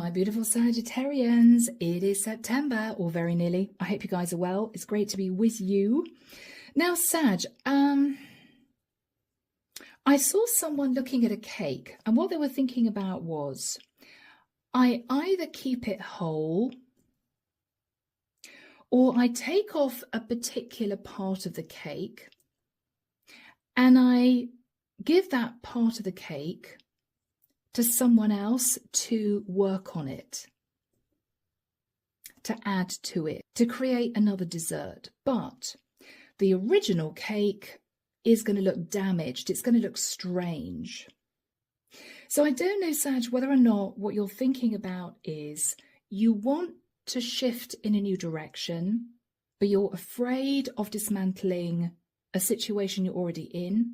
My beautiful Sagittarians, it is September, or very nearly. I hope you guys are well. It's great to be with you. Now, Sag, I saw someone looking at a cake, and what they were thinking about was, I either keep it whole, or I take off a particular part of the cake, and I give that part of the cake to someone else to work on it, to add to it, to create another dessert. But the original cake is going to look damaged. It's going to look strange. So I don't know, Sag, whether or not what you're thinking about is you want to shift in a new direction, but you're afraid of dismantling a situation you're already in.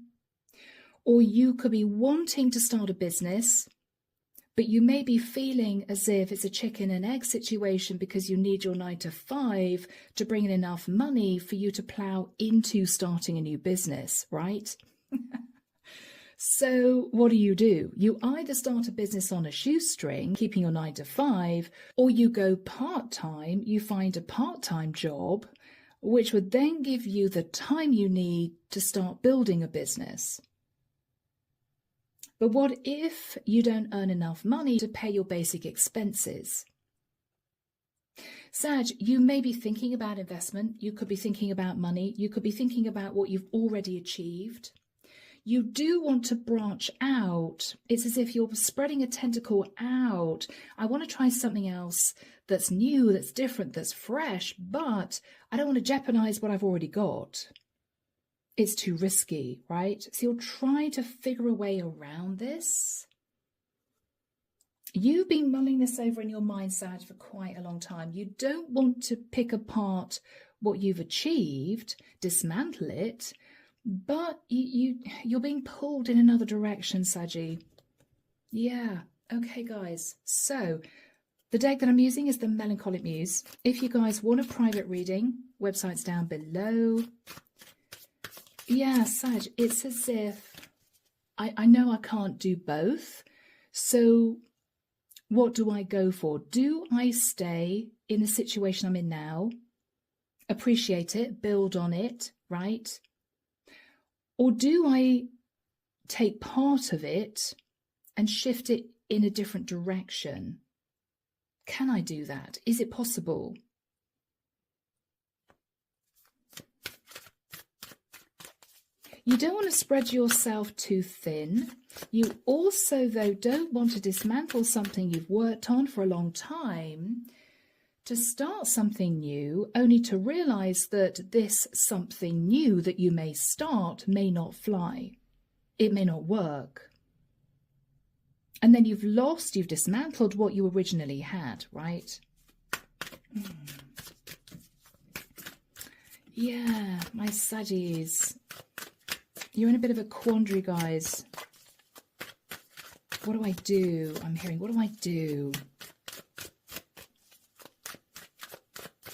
Or you could be wanting to start a business, but you may be feeling as if it's a chicken and egg situation because you need your 9 to 5 to bring in enough money for you to plow into starting a new business, right? So what do? You either start a business on a shoestring, keeping your 9 to 5, or you go part-time, you find a part-time job, which would then give you the time you need to start building a business. But what if you don't earn enough money to pay your basic expenses? Sag, you may be thinking about investment. You could be thinking about money. You could be thinking about what you've already achieved. You do want to branch out. It's as if you're spreading a tentacle out. I want to try something else that's new, that's different, that's fresh, but I don't want to jeopardize what I've already got. It's too risky, right? So you're trying to figure a way around this. You've been mulling this over in your mind, Sag, for quite a long time. You don't want to pick apart what you've achieved, dismantle it, but you're being pulled in another direction, Saggy. Yeah, okay, guys. So the deck that I'm using is the Melancholic Muse. If you guys want a private reading, website's down below. Yeah, Sag, it's as if I know I can't do both. So what do I go for? Do I stay in the situation I'm in now, appreciate it, build on it, right? Or do I take part of it and shift it in a different direction? Can I do that? Is it possible? You don't want to spread yourself too thin. You also, though, don't want to dismantle something you've worked on for a long time to start something new, only to realize that this something new that you may start may not fly. It may not work. And then you've dismantled what you originally had, right? Yeah, my Saggies. You're in a bit of a quandary, guys. What do I do? I'm hearing, what do I do?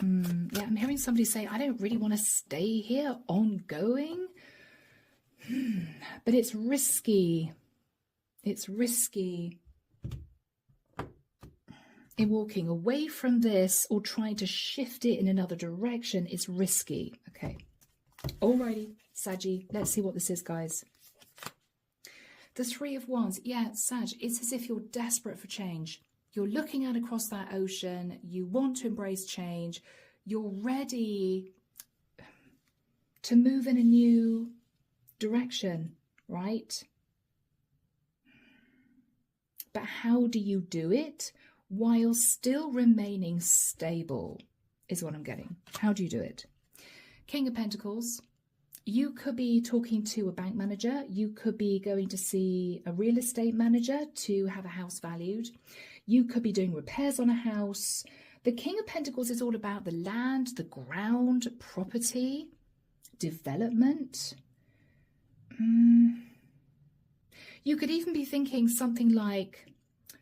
Yeah, I'm hearing somebody say, I don't really want to stay here ongoing. But it's risky. It's risky. In walking away from this or trying to shift it in another direction is risky. Okay. Alrighty, Saggy, let's see what this is, guys. The Three of Wands. Yeah, Sag, it's as if you're desperate for change. You're looking out across that ocean. You want to embrace change. You're ready to move in a new direction, right? But how do you do it while still remaining stable is what I'm getting. How do you do it? King of Pentacles. You could be talking to a bank manager. You could be going to see a real estate manager to have a house valued. You could be doing repairs on a house. The King of Pentacles is all about the land, the ground, property, development. You could even be thinking something like,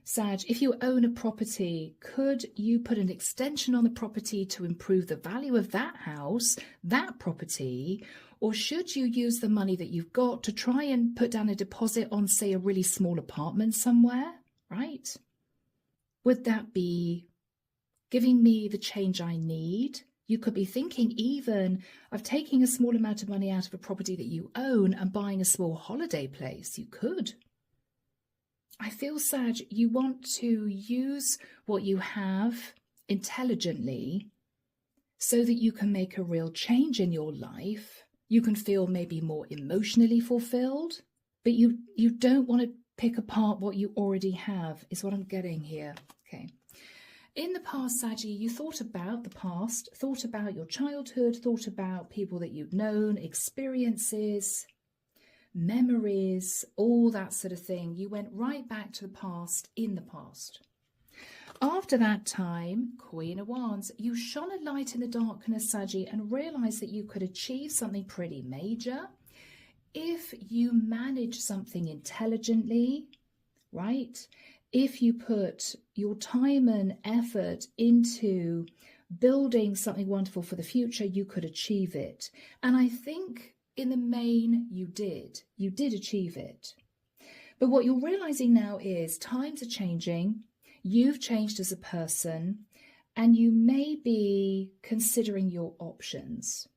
Sag, if you own a property, could you put an extension on the property to improve the value of that house, that property? Or should you use the money that you've got to try and put down a deposit on, say, a really small apartment somewhere, right? Would that be giving me the change I need? You could be thinking even of taking a small amount of money out of a property that you own and buying a small holiday place. You could. I feel, Sag, you want to use what you have intelligently so that you can make a real change in your life. You can feel maybe more emotionally fulfilled, but you don't want to pick apart what you already have, is what I'm getting here. Okay. In the past, Saggy, you thought about the past, thought about your childhood, thought about people that you've known, experiences, memories, all that sort of thing. You went right back to the past in the past. After that time, Queen of Wands, you shone a light in the darkness, Saggy, and realised that you could achieve something pretty major if you manage something intelligently, right? If you put your time and effort into building something wonderful for the future, you could achieve it. And I think in the main, you did. You did achieve it. But what you're realizing now is times are changing. You've changed as a person, and you may be considering your options.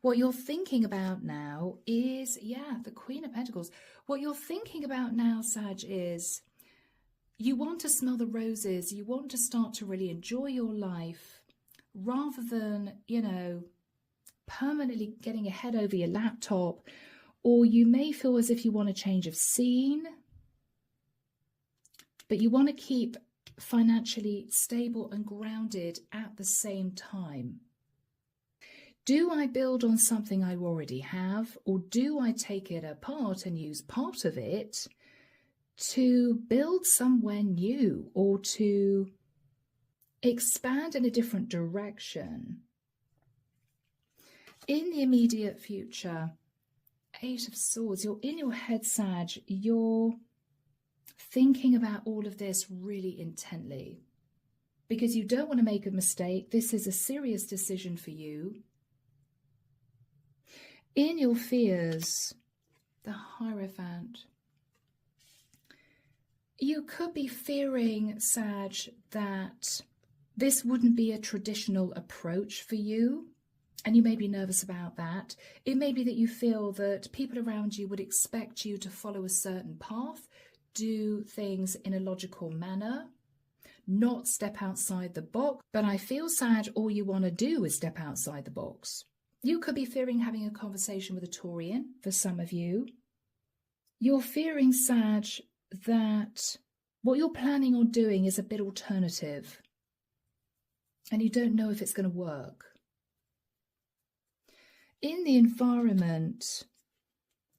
What you're thinking about now is, the Queen of Pentacles. What you're thinking about now, Sag, is you want to smell the roses. You want to start to really enjoy your life rather than, permanently getting your head over your laptop. Or you may feel as if you want a change of scene, but you want to keep financially stable and grounded at the same time. Do I build on something I already have, or do I take it apart and use part of it to build somewhere new or to expand in a different direction? In the immediate future, Eight of Swords, you're in your head, Sag, you're thinking about all of this really intently because you don't want to make a mistake. This is a serious decision for you. In your fears, the Hierophant, you could be fearing, Sag, that this wouldn't be a traditional approach for you, and you may be nervous about that. It may be that you feel that people around you would expect you to follow a certain path, do things in a logical manner, not step outside the box. But I feel, Sag, all you want to do is step outside the box. You could be fearing having a conversation with a Taurian for some of you. You're fearing, Sag, that what you're planning on doing is a bit alternative and you don't know if it's going to work. In the environment,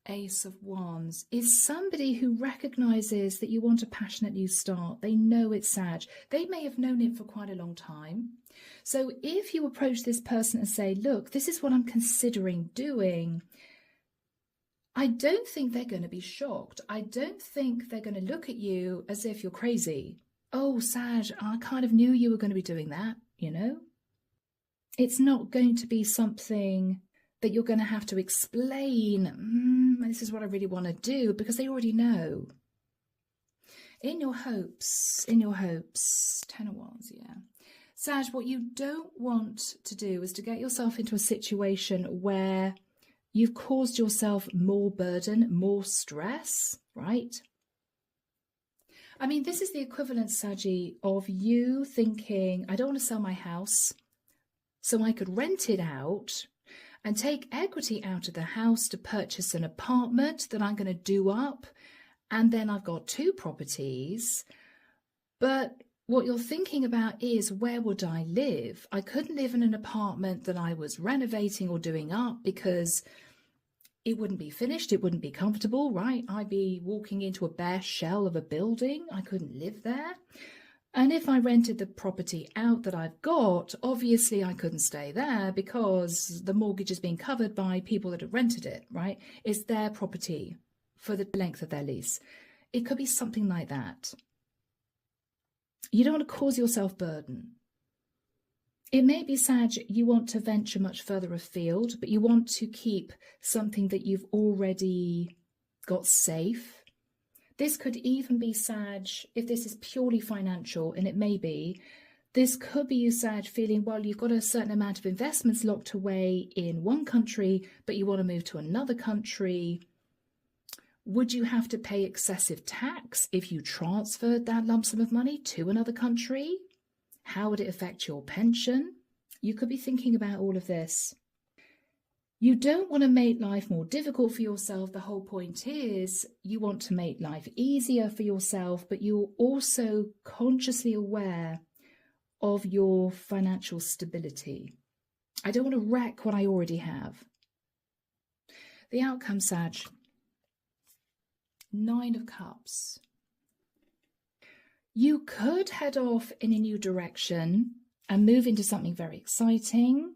Ace of Wands is somebody who recognizes that you want a passionate new start. They know it's Sag. They may have known it for quite a long time. So if you approach this person and say, look, this is what I'm considering doing, I don't think they're going to be shocked. I don't think they're going to look at you as if you're crazy. Oh, Sag, I kind of knew you were going to be doing that, It's not going to be something that you're going to have to explain, this is what I really want to do, because they already know. In your hopes, Ten of Wands, Sag, what you don't want to do is to get yourself into a situation where you've caused yourself more burden, more stress, right? I mean, this is the equivalent, Saggy, of you thinking, I don't want to sell my house, so I could rent it out and take equity out of the house to purchase an apartment that I'm going to do up. And then I've got 2 properties. But what you're thinking about is, where would I live? I couldn't live in an apartment that I was renovating or doing up because it wouldn't be finished. It wouldn't be comfortable, right? I'd be walking into a bare shell of a building. I couldn't live there. And if I rented the property out that I've got, obviously I couldn't stay there because the mortgage is being covered by people that have rented it, right? It's their property for the length of their lease. It could be something like that. You don't want to cause yourself burden. It may be, Sag, you want to venture much further afield, but you want to keep something that you've already got safe. This could even be, Sag, if this is purely financial, and it may be, this could be you, Sag, feeling, well, you've got a certain amount of investments locked away in one country, but you want to move to another country. Would you have to pay excessive tax if you transferred that lump sum of money to another country? How would it affect your pension? You could be thinking about all of this. You don't want to make life more difficult for yourself. The whole point is you want to make life easier for yourself, but you're also consciously aware of your financial stability. I don't want to wreck what I already have. The outcome, Sag. 9 of Cups. You could head off in a new direction and move into something very exciting,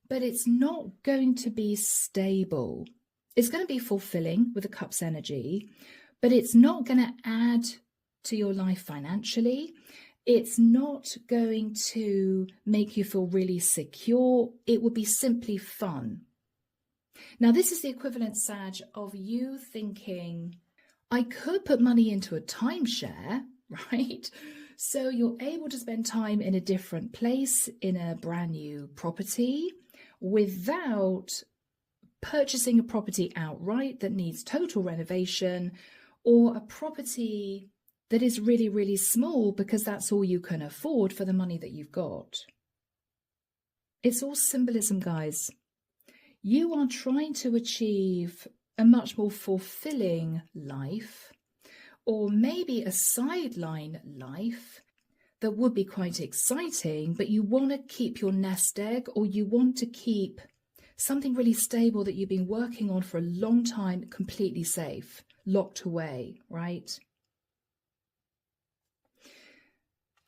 but it's not going to be stable. It's going to be fulfilling with the Cups energy, but it's not going to add to your life financially. It's not going to make you feel really secure. It would be simply fun. Now, this is the equivalent, Sag, of you thinking, I could put money into a timeshare, right? So you're able to spend time in a different place, in a brand new property, without purchasing a property outright that needs total renovation, or a property that is really, really small because that's all you can afford for the money that you've got. It's all symbolism, guys. You are trying to achieve a much more fulfilling life, or maybe a sideline life that would be quite exciting, but you want to keep your nest egg, or you want to keep something really stable that you've been working on for a long time completely safe, locked away, right?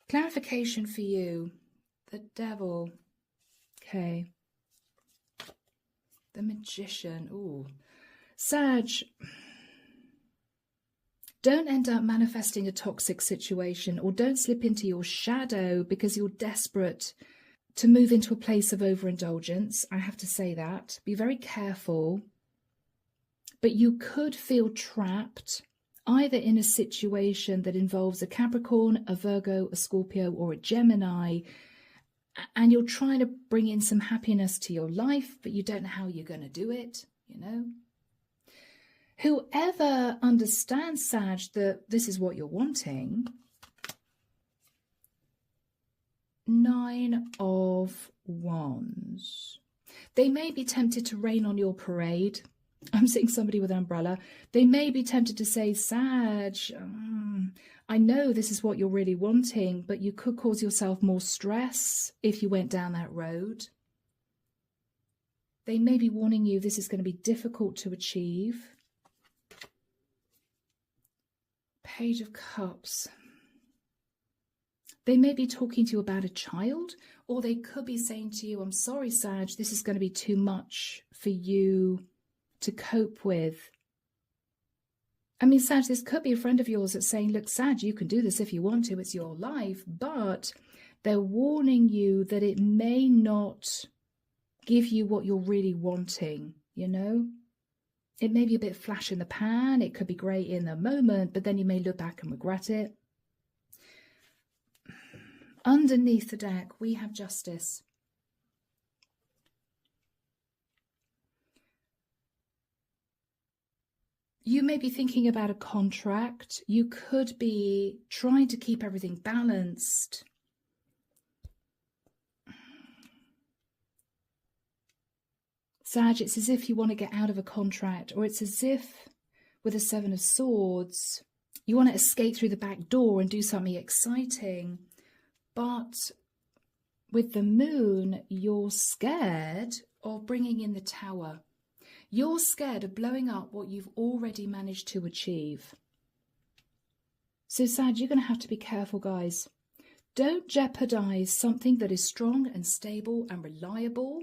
Clarification for you. The Devil. Okay. The Magician. Ooh. Sag, don't end up manifesting a toxic situation, or don't slip into your shadow because you're desperate to move into a place of overindulgence. I have to say that. Be very careful. But you could feel trapped either in a situation that involves a Capricorn, a Virgo, a Scorpio, or a Gemini, and you're trying to bring in some happiness to your life, but you don't know how you're going to do it, you know. Whoever understands, Sag, that this is what you're wanting. 9 of Wands. They may be tempted to rain on your parade. I'm seeing somebody with an umbrella. They may be tempted to say, Sag, I know this is what you're really wanting, but you could cause yourself more stress if you went down that road. They may be warning you this is going to be difficult to achieve. Page of Cups. They may be talking to you about a child, or they could be saying to you, I'm sorry, Sag, this is going to be too much for you to cope with. I mean, Sag, this could be a friend of yours that's saying, look, Sag, you can do this if you want to, it's your life, but they're warning you that it may not give you what you're really wanting, you know? It may be a bit flash in the pan, it could be great in the moment, but then you may look back and regret it. Underneath the deck, we have Justice. You may be thinking about a contract. You could be trying to keep everything balanced. Sag, it's as if you want to get out of a contract, or it's as if, with a 7 of Swords, you want to escape through the back door and do something exciting. But with the Moon, you're scared of bringing in the Tower. You're scared of blowing up what you've already managed to achieve. So, Sag, you're going to have to be careful, guys. Don't jeopardize something that is strong and stable and reliable,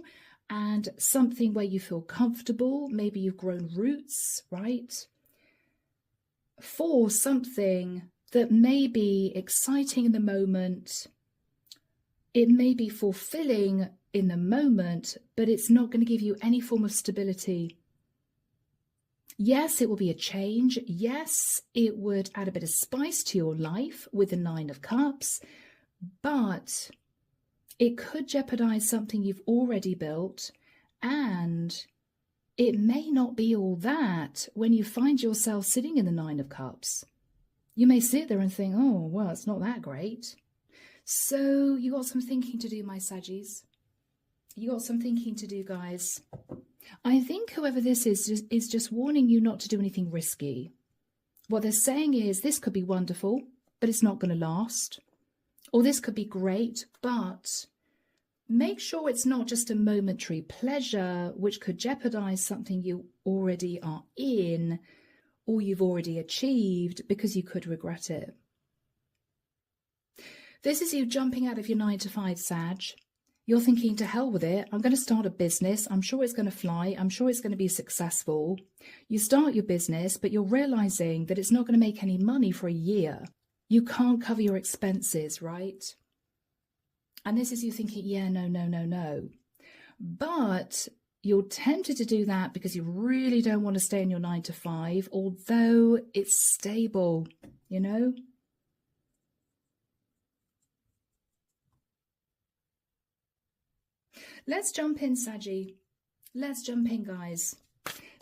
and something where you feel comfortable. Maybe you've grown roots, right? For something that may be exciting in the moment. It may be fulfilling in the moment, but it's not going to give you any form of stability. Yes, it will be a change. Yes, it would add a bit of spice to your life with the Nine of Cups, but it could jeopardize something you've already built, and it may not be all that when you find yourself sitting in the Nine of Cups. You may sit there and think, oh, well, it's not that great. So you got some thinking to do, my Saggies. You got some thinking to do, guys. I think whoever this is just warning you not to do anything risky. What they're saying is this could be wonderful, but it's not going to last. Or this could be great, but make sure it's not just a momentary pleasure which could jeopardize something you already are in or you've already achieved, because you could regret it. This is you jumping out of your 9 to 5, Sag. You're thinking, to hell with it, I'm going to start a business, I'm sure it's going to fly, I'm sure it's going to be successful. You start your business, but you're realizing that it's not going to make any money for a year. You can't cover your expenses, right? And this is you thinking, yeah, no. But you're tempted to do that because you really don't want to stay in your 9 to 5, although it's stable, you know? Let's jump in, Saggy. Let's jump in, guys.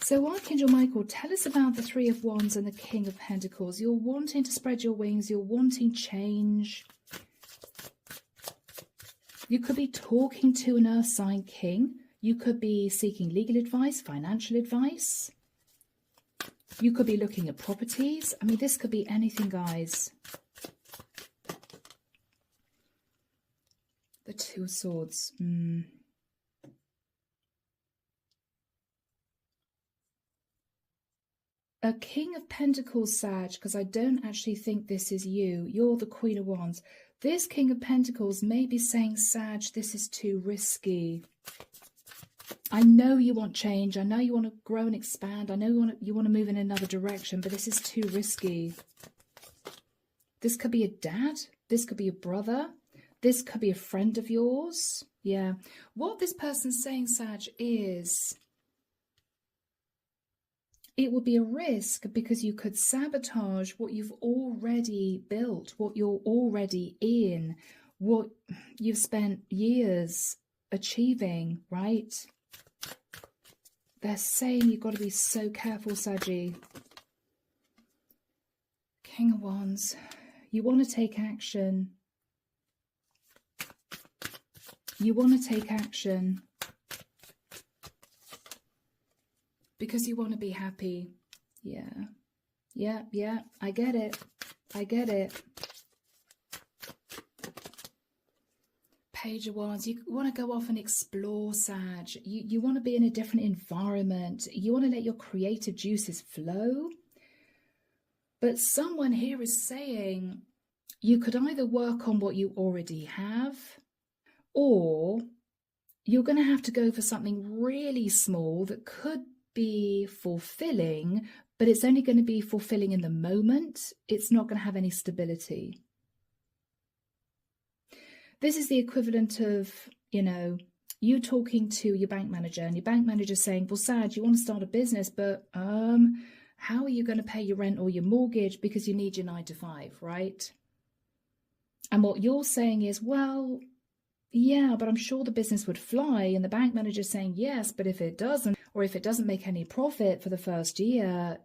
So Archangel Michael, tell us about the Three of Wands and the King of Pentacles. You're wanting to spread your wings. You're wanting change. You could be talking to an earth sign king. You could be seeking legal advice, financial advice. You could be looking at properties. I mean, this could be anything, guys. The Two of Swords. A King of Pentacles, Sag, because I don't actually think this is you. You're the Queen of Wands. This King of Pentacles may be saying, Sag, this is too risky. I know you want change. I know you want to grow and expand. I know you want to move in another direction, but this is too risky. This could be a dad. This could be a brother. This could be a friend of yours. Yeah. What this person's saying, Sag, is it would be a risk because you could sabotage what you've already built, what you're already in, what you've spent years achieving, right? They're saying you've got to be so careful, Saggy. King of Wands, you want to take action. You want to take action. Because you want to be happy. Yeah, I get it. Page of Wands, you want to go off and explore, Sag. You want to be in a different environment. You want to let your creative juices flow. But someone here is saying you could either work on what you already have, or you're going to have to go for something really small that could be fulfilling, but it's only going to be fulfilling in the moment. It's not going to have any stability. This is the equivalent of, you talking to your bank manager and your bank manager saying, well, Sag, you want to start a business, but how are you going to pay your rent or your mortgage because you need your 9 to 5, right? And what you're saying is, well, yeah, but I'm sure the business would fly. And the bank manager is saying, yes, but if it doesn't, or if it doesn't make any profit for the first year,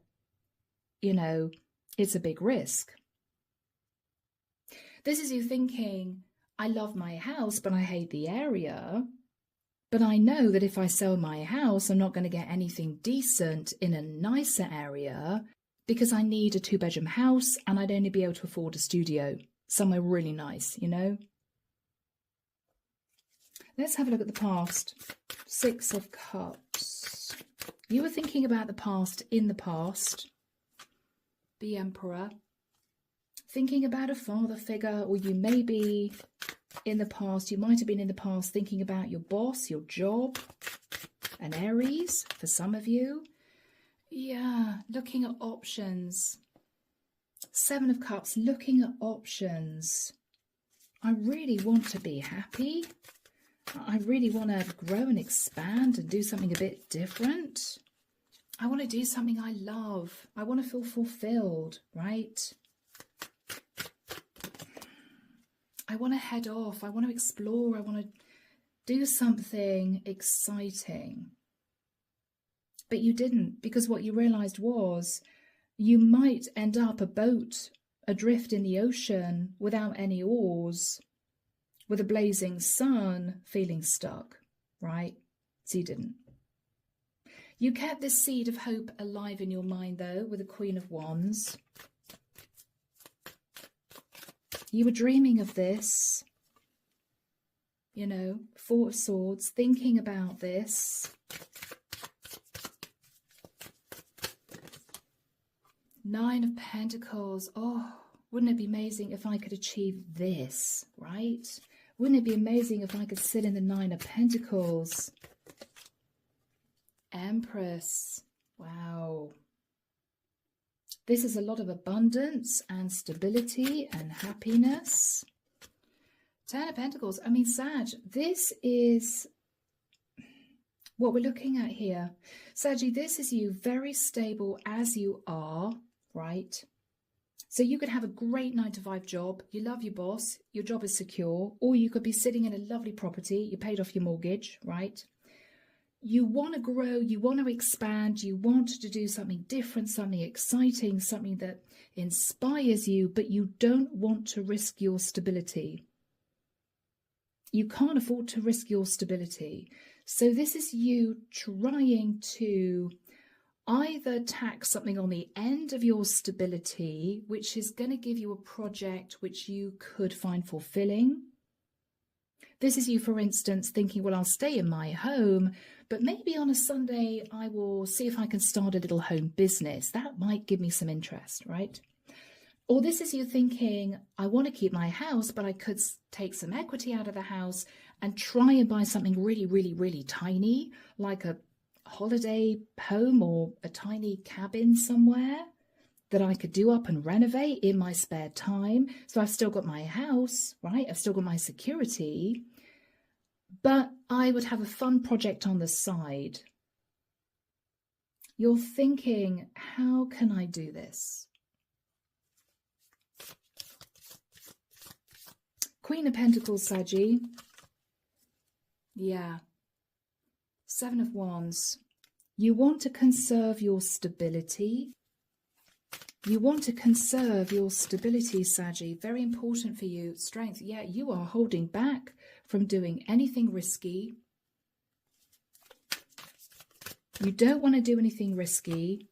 it's a big risk. This is you thinking, I love my house, but I hate the area. But I know that if I sell my house, I'm not going to get anything decent in a nicer area because I need a 2-bedroom house and I'd only be able to afford a studio, somewhere really nice, Let's have a look at the past. 6 of Cups. You were thinking about the past in the past. The Emperor. Thinking about a father figure, or you may be in the past, you might have been in the past thinking about your boss, your job, an Aries for some of you. Yeah, looking at options. 7 of Cups, looking at options. I really want to be happy. I really want to grow and expand and do something a bit different. I want to do something I love. I want to feel fulfilled, right? I want to head off. I want to explore. I want to do something exciting. But you didn't, because what you realized was you might end up a boat adrift in the ocean without any oars, with a blazing sun, feeling stuck, right? So you didn't. You kept this seed of hope alive in your mind, though, with the Queen of Wands. You were dreaming of this, you know, Four of Swords, thinking about this. Nine of Pentacles. Oh, wouldn't it be amazing if I could achieve this, right? Wouldn't it be amazing if I could sit in the Nine of Pentacles? Empress. Wow. This is a lot of abundance and stability and happiness. Ten of Pentacles. I mean, Sag, this is what we're looking at here. Saggy, this is you very stable as you are, right? So you could have a great 9-to-5 job. You love your boss. Your job is secure. Or you could be sitting in a lovely property. You paid off your mortgage, right? You want to grow. You want to expand. You want to do something different, something exciting, something that inspires you, but you don't want to risk your stability. You can't afford to risk your stability. So this is you trying to either tack something on the end of your stability, which is going to give you a project which you could find fulfilling. This is you, for instance, thinking, well, I'll stay in my home, but maybe on a Sunday I will see if I can start a little home business. That might give me some interest, right? Or this is you thinking, I want to keep my house, but I could take some equity out of the house and try and buy something really, really, really tiny, like a holiday home or a tiny cabin somewhere that I could do up and renovate in my spare time. So I've still got my house, right? I've still got my security, but I would have a fun project on the side. You're thinking, how can I do this? Queen of Pentacles, Saggy. Yeah. Seven of Wands. You want to conserve your stability. You want to conserve your stability, Saggy. Very important for you. Strength. Yeah, you are holding back from doing anything risky. You don't want to do anything risky,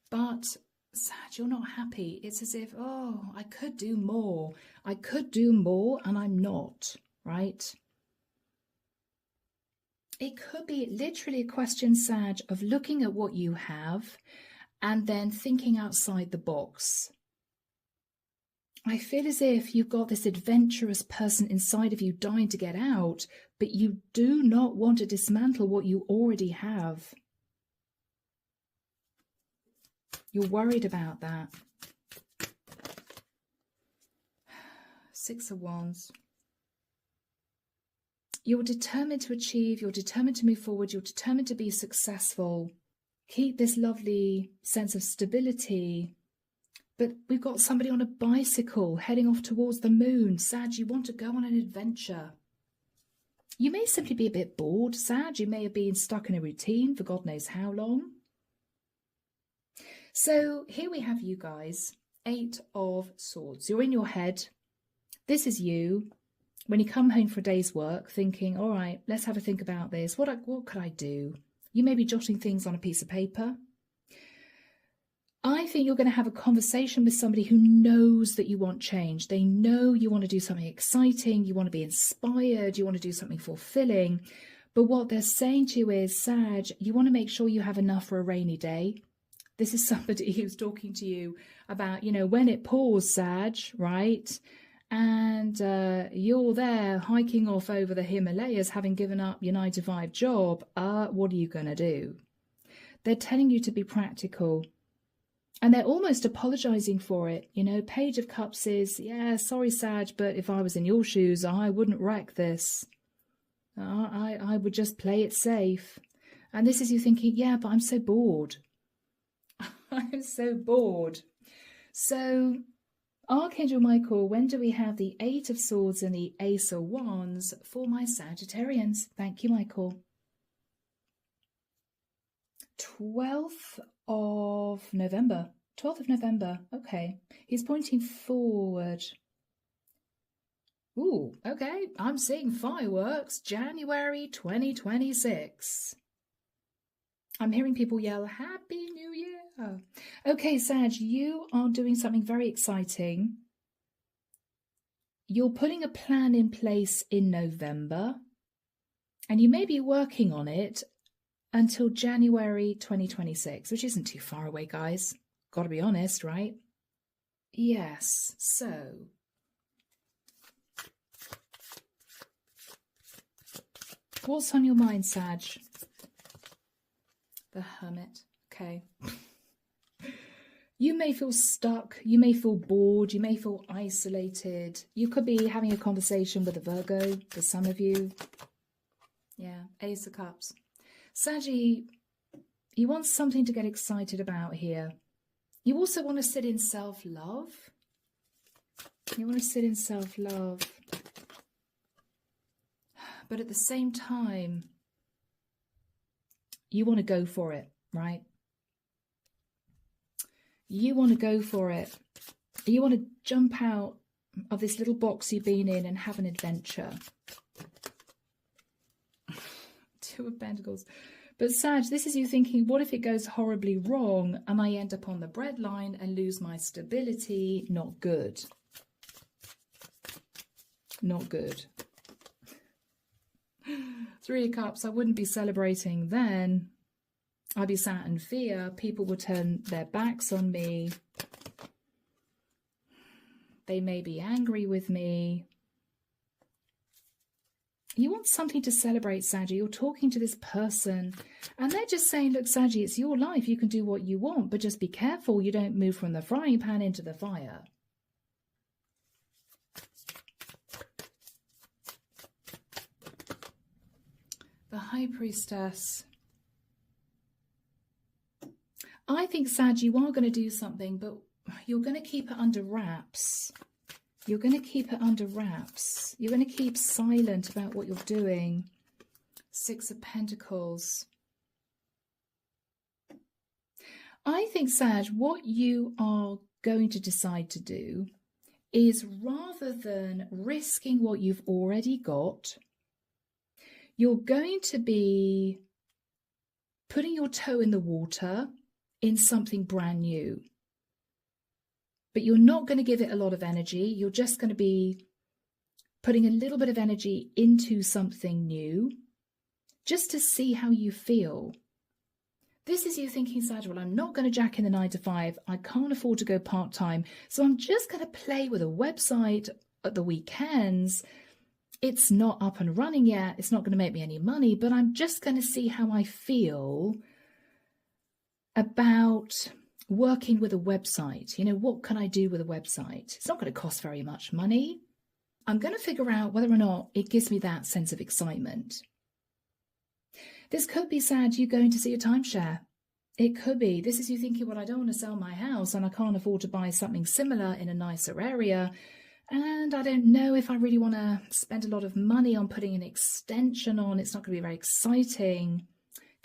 but Sag, you're not happy. It's as if, oh, I could do more. I could do more and I'm not, right? It could be literally a question, Sag, of looking at what you have and then thinking outside the box. I feel as if you've got this adventurous person inside of you dying to get out, but you do not want to dismantle what you already have. You're worried about that. Six of Wands. You're determined to achieve, you're determined to move forward, you're determined to be successful. Keep this lovely sense of stability. But we've got somebody on a bicycle heading off towards the moon. Sag, you want to go on an adventure. You may simply be a bit bored, Sag. You may have been stuck in a routine for God knows how long. So here we have you guys, Eight of Swords. You're in your head. This is you. When you come home for a day's work, thinking, all right, let's have a think about this. What could I do? You may be jotting things on a piece of paper. I think you're going to have a conversation with somebody who knows that you want change. They know you want to do something exciting. You want to be inspired. You want to do something fulfilling. But what they're saying to you is, Sag, you want to make sure you have enough for a rainy day. This is somebody who's talking to you about, you know, when it pours, Sag, right? And you're there hiking off over the Himalayas, having given up your 9-to-5 job. What are you going to do? They're telling you to be practical. And they're almost apologizing for it. You know, Page of Cups is, yeah, sorry, Sag, but if I was in your shoes, I wouldn't wreck this. I would just play it safe. And this is you thinking, yeah, but I'm so bored. I'm so bored. So, Archangel Michael, when do we have the Eight of Swords and the Ace of Wands for my Sagittarians? Thank you, Michael. 12th of November. 12th of November. Okay. He's pointing forward. Ooh, okay. I'm seeing fireworks. January 2026. I'm hearing people yell, Happy New Year. Okay, Sag, you are doing something very exciting. You're putting a plan in place in November, and you may be working on it until January 2026, which isn't too far away, guys. Got to be honest, right? Yes, so what's on your mind, Sag? The Hermit. Okay. You may feel stuck. You may feel bored. You may feel isolated. You could be having a conversation with a Virgo, for some of you. Yeah, Ace of Cups. Saggy, you want something to get excited about here. You also want to sit in self-love. You want to sit in self-love. But at the same time, you want to go for it, right? You want to go for it. You want to jump out of this little box you've been in and have an adventure. Two of Pentacles. But Sag, this is you thinking, what if it goes horribly wrong and I end up on the breadline and lose my stability? Not good. Not good. Three of Cups, I wouldn't be celebrating then. I'd be sat in fear. People would turn their backs on me. They may be angry with me. You want something to celebrate, Saggy. You're talking to this person and they're just saying, look, Saggy, it's your life. You can do what you want, but just be careful you don't move from the frying pan into the fire. The High Priestess. I think, Sag, you are going to do something, but you're going to keep it under wraps. You're going to keep it under wraps. You're going to keep silent about what you're doing. Six of Pentacles. I think, Sag, what you are going to decide to do is, rather than risking what you've already got, you're going to be putting your toe in the water in something brand new. But you're not going to give it a lot of energy. You're just going to be putting a little bit of energy into something new just to see how you feel. This is you thinking, Sag, well, I'm not going to jack in the 9 to 5. I can't afford to go part-time. So I'm just going to play with a website at the weekends. It's not up and running yet. It's not going to make me any money, but I'm just going to see how I feel about working with a website. You know, what can I do with a website? It's not going to cost very much money. I'm going to figure out whether or not it gives me that sense of excitement. This could be, Sad, you going to see a timeshare. It could be. This is you thinking, well, I don't want to sell my house and I can't afford to buy something similar in a nicer area. And I don't know if I really want to spend a lot of money on putting an extension on. It's not going to be very exciting.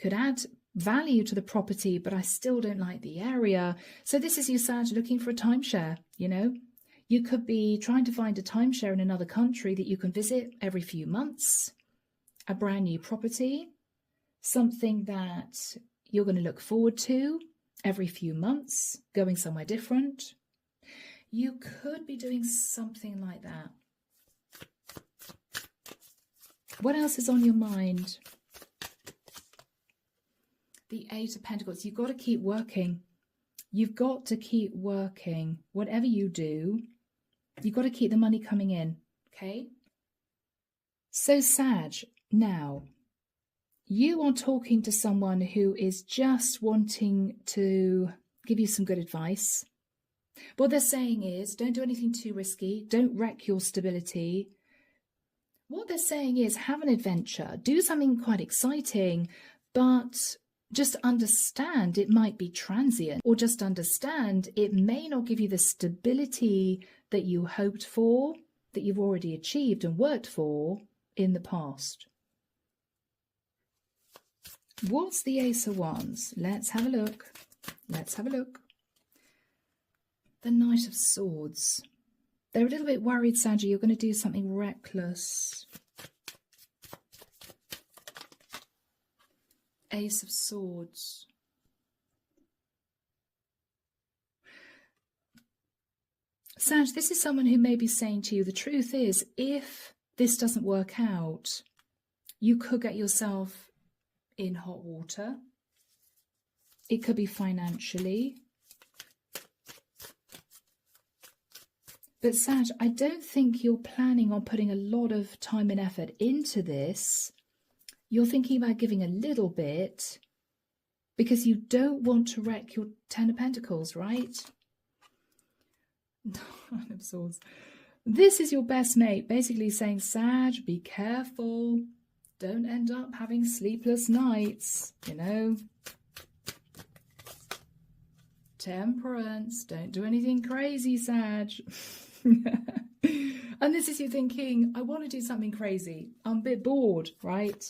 Could add value to the property, but I still don't like the area. So this is you, Sag, looking for a timeshare, you know. You could be trying to find a timeshare in another country that you can visit every few months, a brand new property, something that you're going to look forward to every few months, going somewhere different. You could be doing something like that. What else is on your mind? The Eight of Pentacles. You've got to keep working. You've got to keep working. Whatever you do, you've got to keep the money coming in. Okay? So, Sag, now, you are talking to someone who is just wanting to give you some good advice. What they're saying is, don't do anything too risky. Don't wreck your stability. What they're saying is, have an adventure. Do something quite exciting. but just understand it might be transient, or just understand it may not give you the stability that you hoped for, that you've already achieved and worked for in the past. What's the Ace of Wands? Let's have a look. Let's have a look. The Knight of Swords. They're a little bit worried, Saggy, you're going to do something reckless. Ace of Swords. Sag, this is someone who may be saying to you, the truth is, if this doesn't work out, you could get yourself in hot water. It could be financially. But Sag, I don't think you're planning on putting a lot of time and effort into this. You're thinking about giving a little bit because you don't want to wreck your Ten of Pentacles, right? Nine of Swords. This is your best mate basically saying, Sag, be careful. Don't end up having sleepless nights, you know. Temperance. Don't do anything crazy, Sag. And this is you thinking, I want to do something crazy. I'm a bit bored, right?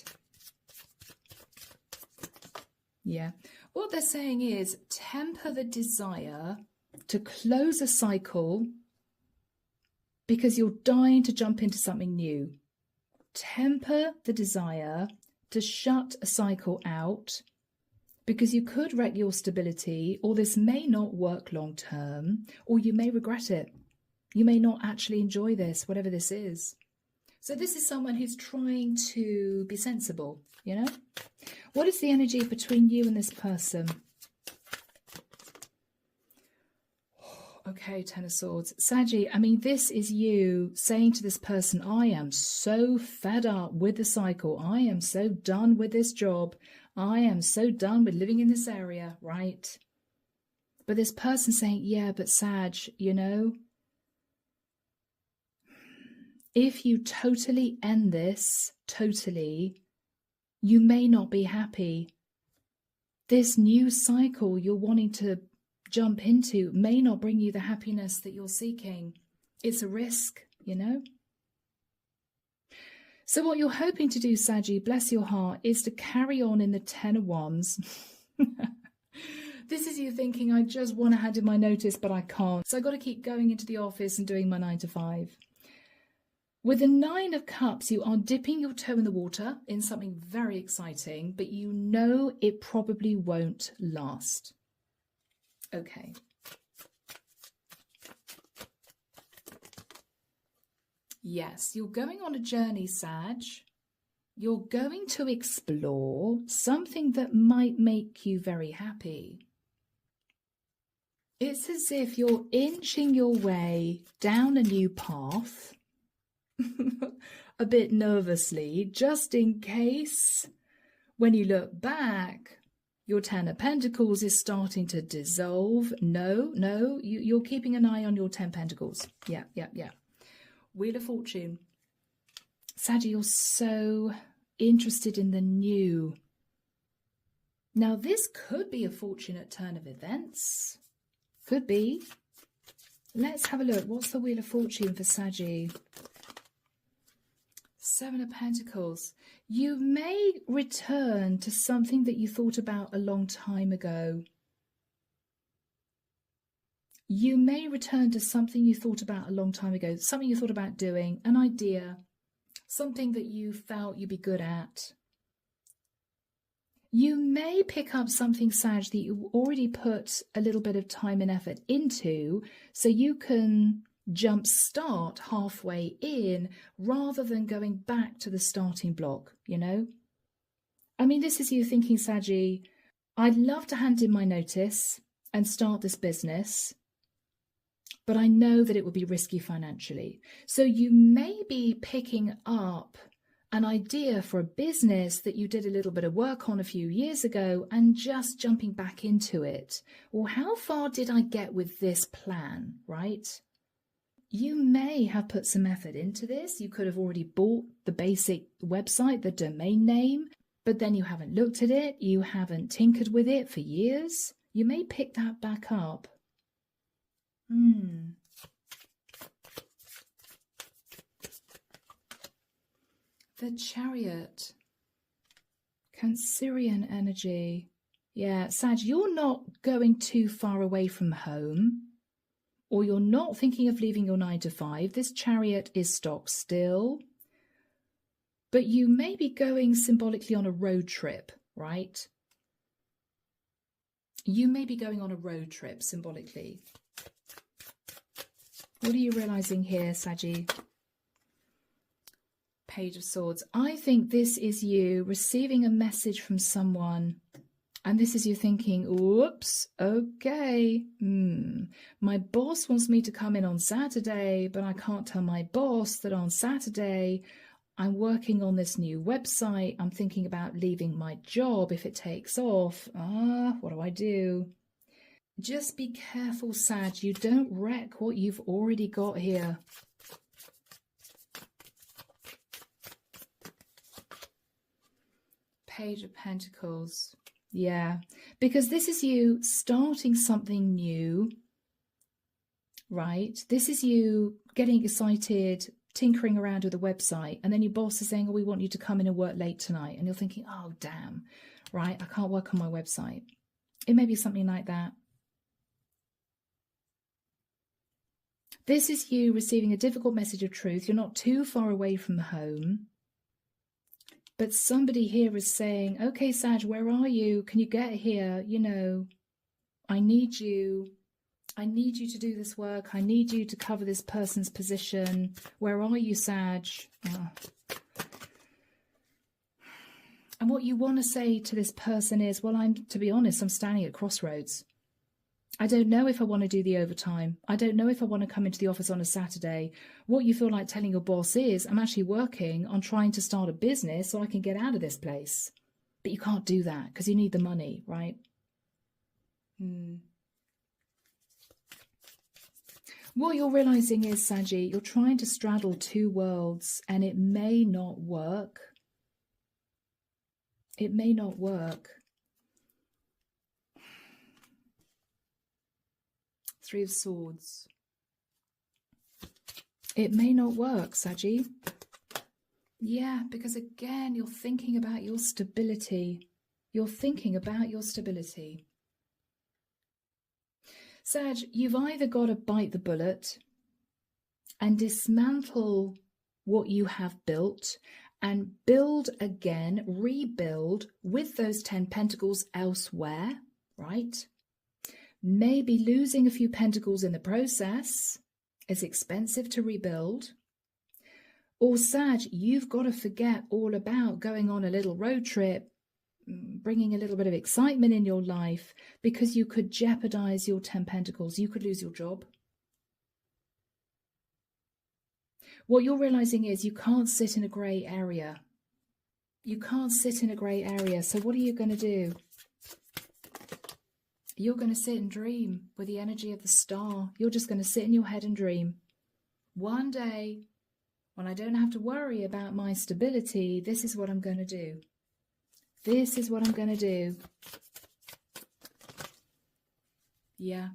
Yeah. What they're saying is temper the desire to close a cycle because you're dying to jump into something new. Temper the desire to shut a cycle out because you could wreck your stability, or this may not work long term, or you may regret it. You may not actually enjoy this, whatever this is. So this is someone who's trying to be sensible, you know? What is the energy between you and this person? Okay, Ten of Swords. Saggy, I mean, this is you saying to this person, I am so fed up with the cycle. I am so done with this job. I am so done with living in this area, right? But this person saying, yeah, but Sag, you know, if you totally end this, you may not be happy. This new cycle you're wanting to jump into may not bring you the happiness that you're seeking. It's a risk, you know. So what you're hoping to do, Saggy, bless your heart, is to carry on in the Ten of Wands. This is you thinking, I just want to hand in my notice, but I can't. So I've got to keep going into the office and doing my 9 to 5. With the Nine of Cups, you are dipping your toe in the water in something very exciting, but you know it probably won't last. Okay. Yes, you're going on a journey, Sag. You're going to explore something that might make you very happy. It's as if you're inching your way down a new path, a bit nervously, just in case when you look back, your Ten of Pentacles is starting to dissolve. No, you're keeping an eye on your 10 Pentacles. Yeah. Wheel of Fortune. Saggy, you're so interested in the new. Now, this could be a fortunate turn of events. Could be. Let's have a look. What's the Wheel of Fortune for Saggy? 7 of Pentacles. You may return to something that you thought about a long time ago. You may return to something you thought about a long time ago, something you thought about doing, an idea, something that you felt you'd be good at. You may pick up something, Sag, that you already put a little bit of time and effort into, so you can jump start halfway in rather than going back to the starting block, you know? I mean, this is you thinking, Saggy, I'd love to hand in my notice and start this business, but I know that it would be risky financially. So you may be picking up an idea for a business that you did a little bit of work on a few years ago and just jumping back into it. Or how far did I get with this plan, right? You may have put some effort into this. You could have already bought the basic website, the domain name. but then you haven't looked at it, you haven't tinkered with it for years. You may pick that back up. The Chariot. Cancerian energy. Yeah, Sag, you're not going too far away from home, or you're not thinking of leaving your 9 to 5. This Chariot is stock still. But you may be going symbolically on a road trip, right? You may be going on a road trip symbolically. What are you realizing here, Saggy? Page of Swords. I think this is you receiving a message from someone, and this is you thinking, whoops, okay, my boss wants me to come in on Saturday, but I can't tell my boss that on Saturday I'm working on this new website. I'm thinking about leaving my job if it takes off. What do I do? Just be careful, Sag. You don't wreck what you've already got here. Page of Pentacles. Yeah, because this is you starting something new, right? This is you getting excited, tinkering around with the website, and then your boss is saying, oh, we want you to come in and work late tonight. And you're thinking, oh, damn, right? I can't work on my website. It may be something like that. This is you receiving a difficult message of truth. You're not too far away from home. But somebody here is saying, okay, Sag, where are you? Can you get here? You know, I need you. I need you to do this work. I need you to cover this person's position. Where are you, Sag? Oh. And what you want to say to this person is, well, to be honest, I'm standing at crossroads. I don't know if I want to do the overtime. I don't know if I want to come into the office on a Saturday. What you feel like telling your boss is, I'm actually working on trying to start a business so I can get out of this place. But you can't do that because you need the money, right? What you're realizing is, Saggy, you're trying to straddle two worlds and it may not work. It may not work. 3 of Swords. It may not work, Saggy. Yeah, because again, you're thinking about your stability. You're thinking about your stability. Sag, you've either got to bite the bullet and dismantle what you have built and build again, rebuild with those 10 pentacles elsewhere, right? Maybe losing a few pentacles in the process. It's expensive to rebuild. Or Sag, you've got to forget all about going on a little road trip, bringing a little bit of excitement in your life, because you could jeopardize your 10 pentacles. You could lose your job. What you're realizing is you can't sit in a grey area. You can't sit in a grey area. So what are you going to do? You're going to sit and dream with the energy of the star. You're just going to sit in your head and dream. One day, when I don't have to worry about my stability, this is what I'm going to do. This is what I'm going to do. Yeah.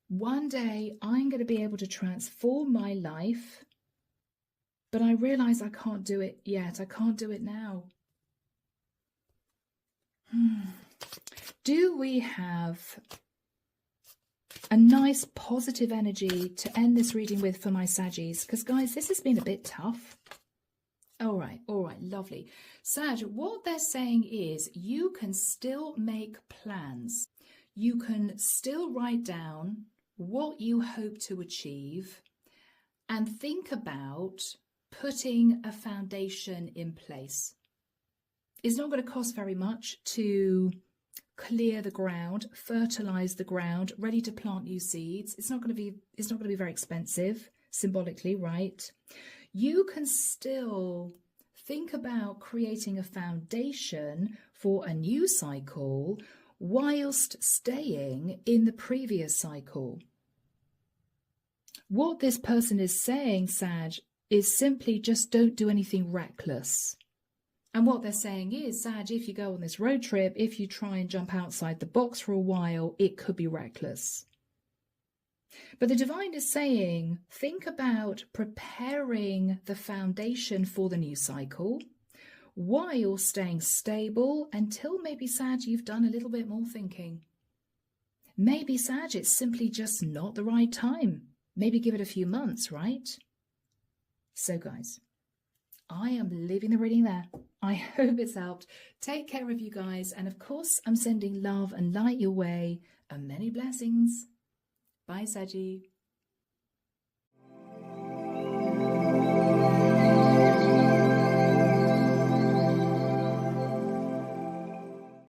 One day, I'm going to be able to transform my life, but I realize I can't do it yet. I can't do it now. Do we have a nice positive energy to end this reading with for my Saggies? Because, guys, this has been a bit tough. All right, lovely. Sag, what they're saying is you can still make plans. You can still write down what you hope to achieve and think about putting a foundation in place. It's not going to cost very much to clear the ground, fertilize the ground, ready to plant new seeds. It's not going to be very expensive, symbolically, right? You can still think about creating a foundation for a new cycle whilst staying in the previous cycle. What this person is saying, Sag, is simply just don't do anything reckless. And what they're saying is, Sag, if you go on this road trip, if you try and jump outside the box for a while, it could be reckless. But the divine is saying, think about preparing the foundation for the new cycle while staying stable until maybe, Sag, you've done a little bit more thinking. Maybe, Sag, it's simply just not the right time. Maybe give it a few months, right? So, guys, I am leaving the reading there. I hope it's helped. Take care of you guys. And of course, I'm sending love and light your way and many blessings. Bye, Saggy.